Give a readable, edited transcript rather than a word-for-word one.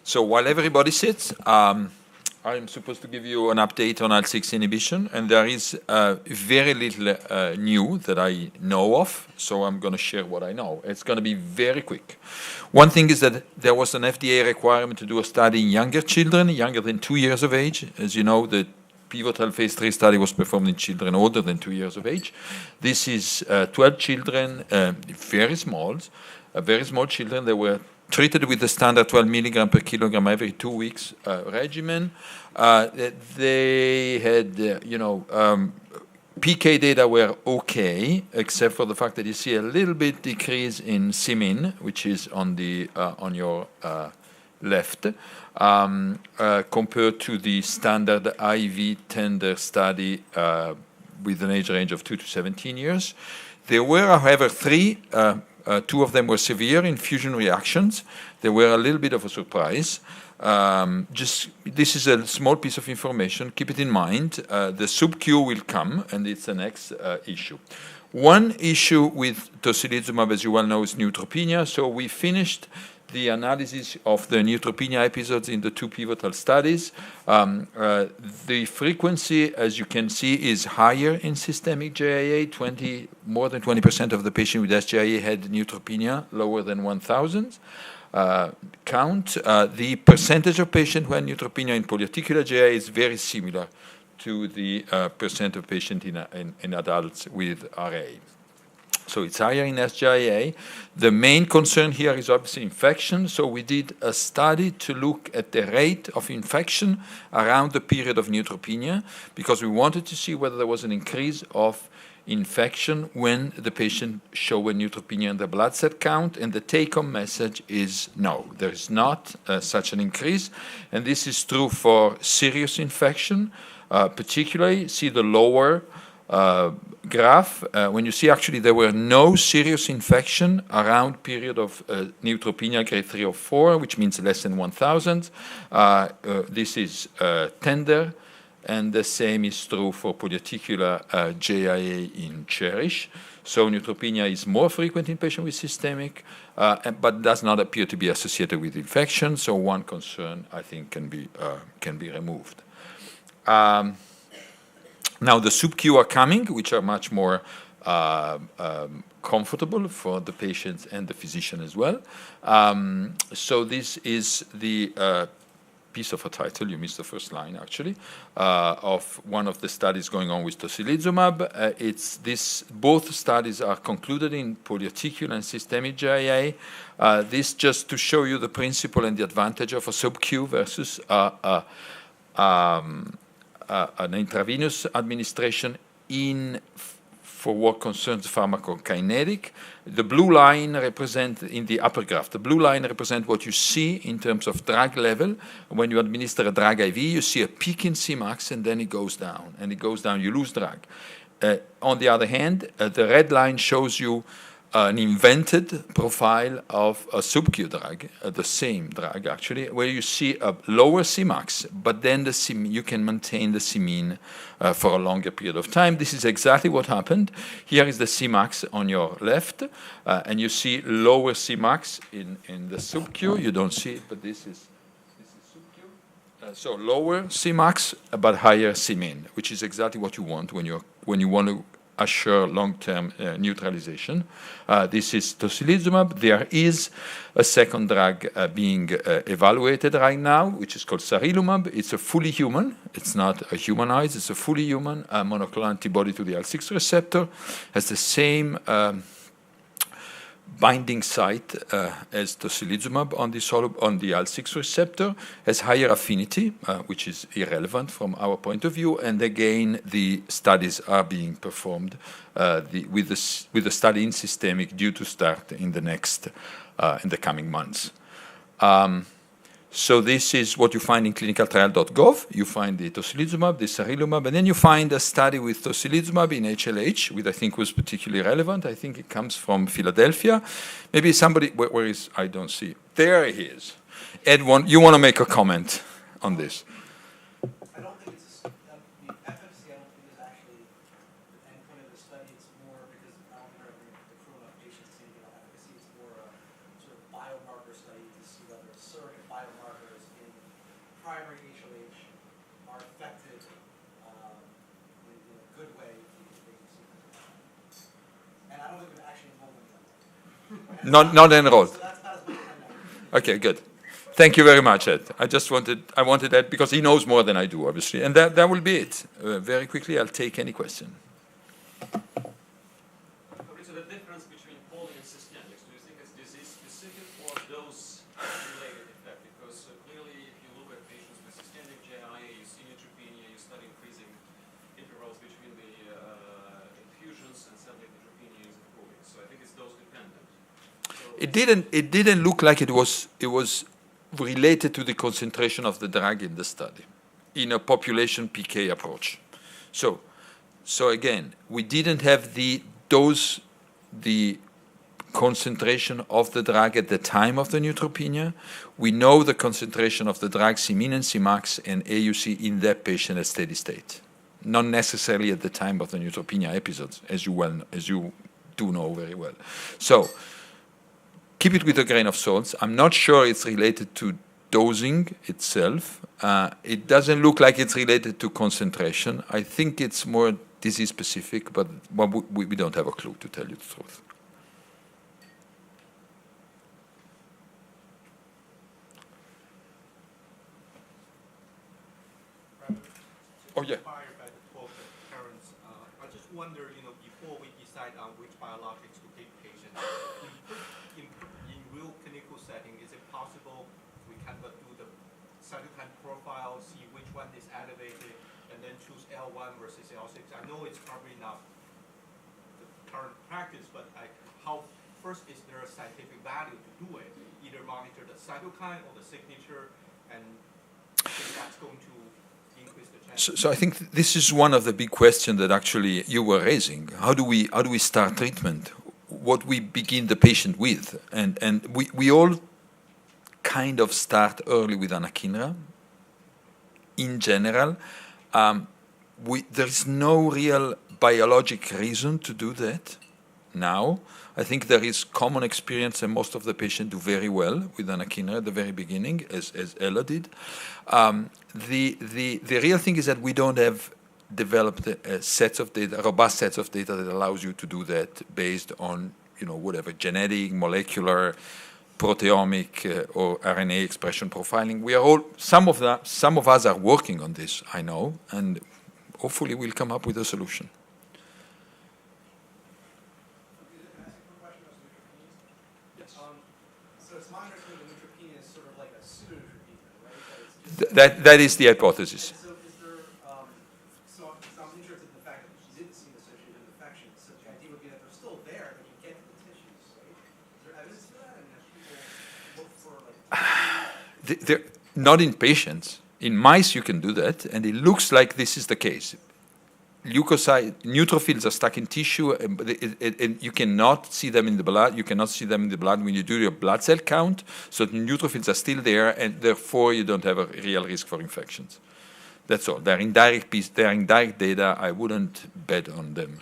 So while everybody sits, I'm supposed to give you an update on IL6 inhibition, and there is very little new that I know of, so I'm going to share what I know. It's going to be very quick. One thing is that there was an FDA requirement to do a study in younger children, younger than 2 years of age. As you know, the pivotal phase 3 study was performed in children older than 2 years of age. This is 12 children, very small children. They were treated with the standard 12 milligram per kilogram every 2 weeks regimen. They had, PK data were okay, except for the fact that you see a little bit decrease in Cmin, which is on the on your left, compared to the standard IV tender study with an age range of 2 to 17 years. There were, however, three. Two of them were severe infusion reactions. They were a little bit of a surprise. This is a small piece of information. Keep it in mind. The sub-Q will come, and it's the next issue. One issue with Tocilizumab, as you well know, is neutropenia. So we finished the analysis of the neutropenia episodes in the 2 pivotal studies. The frequency, as you can see, is higher in systemic JIA. More than 20% of the patients with SJIA had neutropenia lower than 1,000 count. The percentage of patients who had neutropenia in polyarticular JIA is very similar to the percent of patients in adults with RA. So it's higher in SJIA. The main concern here is obviously infection. So we did a study to look at the rate of infection around the period of neutropenia, because we wanted to see whether there was an increase of infection when the patient showed a neutropenia in the blood cell count, and the take-home message is no, there is not such an increase. And this is true for serious infection, particularly see the lower graph. When you see actually there were no serious infection around period of neutropenia grade 3 or 4, which means less than 1,000. This is tender, and the same is true for polyarticular JIA in CHERISH. So neutropenia is more frequent in patients with systemic, but does not appear to be associated with infection. So one concern, I think, can be removed. Now the sub-Q are coming, which are much more comfortable for the patients and the physician as well. So this is the piece of a title, you missed the first line actually, of one of the studies going on with Tocilizumab. Both studies are concluded in polyarticular and systemic JIA. This just to show you the principle and the advantage of a sub-Q versus an intravenous administration for what concerns pharmacokinetic. The blue line represent in the upper graph. The blue line represent what you see in terms of drug level. When you administer a drug IV, you see a peak in Cmax, and then it goes down, and it goes down. You lose drug. On the other hand, the red line shows you an invented profile of a sub-Q drug, the same drug actually, where you see a lower Cmax, but then you can maintain the Cmin for a longer period of time. This is exactly what happened. Here is the Cmax on your left, and you see lower Cmax in the sub-Q. You don't see it, but this is sub-Q. So lower Cmax, but higher Cmin, which is exactly what you want when you want to assure long-term neutralization. This is Tocilizumab. There is a second drug being evaluated right now, which is called Sarilumab. It's a fully human. It's not a humanized. It's a fully human monoclonal antibody to the IL6 receptor. Has the same binding site as Tocilizumab on the IL6 receptor, has higher affinity, which is irrelevant from our point of view. And again, the studies are being performed with the study in systemic due to start in the coming months. So this is what you find in Clinicaltrials.gov. You find the Tocilizumab, the Sarilumab, and then you find a study with Tocilizumab in HLH, which I think was particularly relevant. I think it comes from Philadelphia. Maybe somebody, where is, I don't see. There he is. Ed, you want to make a comment on this? I don't think it's, the efficacy I don't think is actually the endpoint of the study. It's more because I don't think the accrual enough patients to see efficacy. It's more a sort of biomarker study to see whether surrogate biomarkers primary HLH are affected in a good way if they receive it. And I don't think we've actually enrolled them yet. Not enrolled. So that's not as much as I know. Okay, good. Thank you very much, Ed. I wanted that because he knows more than I do, obviously. And that will be it. Very quickly, I'll take any question. Fabrizio, the difference between poly and systemics, do you think it's disease-specific or dose-related effect? Because clearly, if you look at patients with systemic JIA, you see neutropenia, you start increasing intervals between the infusions, and suddenly neutropenia is improving. So I think it's dose-dependent. So It didn't look like it was related to the concentration of the drug in the study in a population PK approach. So again, we didn't have the concentration of the drug at the time of the neutropenia. We know the concentration of the drug, Cmin and Cmax and AUC in that patient at steady state, not necessarily at the time of the neutropenia episodes, as you do know very well. So keep it with a grain of salt. I'm not sure it's related to dosing itself. It doesn't look like it's related to concentration. I think it's more disease-specific, but we don't have a clue, to tell you the truth. Oh, yeah. Inspired by the talk of parents, I just wonder, before we decide on which biologics to give patients, in real clinical setting, is it possible we can do the cytokine profile, see which one is elevated, and then choose L1 versus L6? I know it's probably not the current practice, but first, is there a scientific value to do it? Either monitor the cytokine or the signature, and I think that's going to increase the chance. So I think this is one of the big questions that actually you were raising. How do we start treatment? What we begin the patient with, and we all kind of start early with anakinra. In general, there is no real biologic reason to do that now. I think there is common experience, and most of the patients do very well with anakinra at the very beginning, as Ella did. The real thing is that we don't have developed robust sets of data that allows you to do that based on whatever genetic, molecular, proteomic, or RNA expression profiling. Some of us are working on this, I know, and hopefully we'll come up with a solution. So it's my understanding that neutropenia is sort of like a pseudo-neutropenia, right? That is the hypothesis. So is there, so I'm interested in the fact that you didn't see an associated infection. So the idea would be that they're still there, they can get to the tissues, right? Is there evidence for that? And have people look for like... Not in patients. In mice, you can do that, and it looks like this is the case. Neutrophils are stuck in tissue, and you cannot see them in the blood. You cannot see them in the blood when you do your blood cell count. So the neutrophils are still there, and therefore you don't have a real risk for infections. That's all. They're indirect data. I wouldn't bet on them.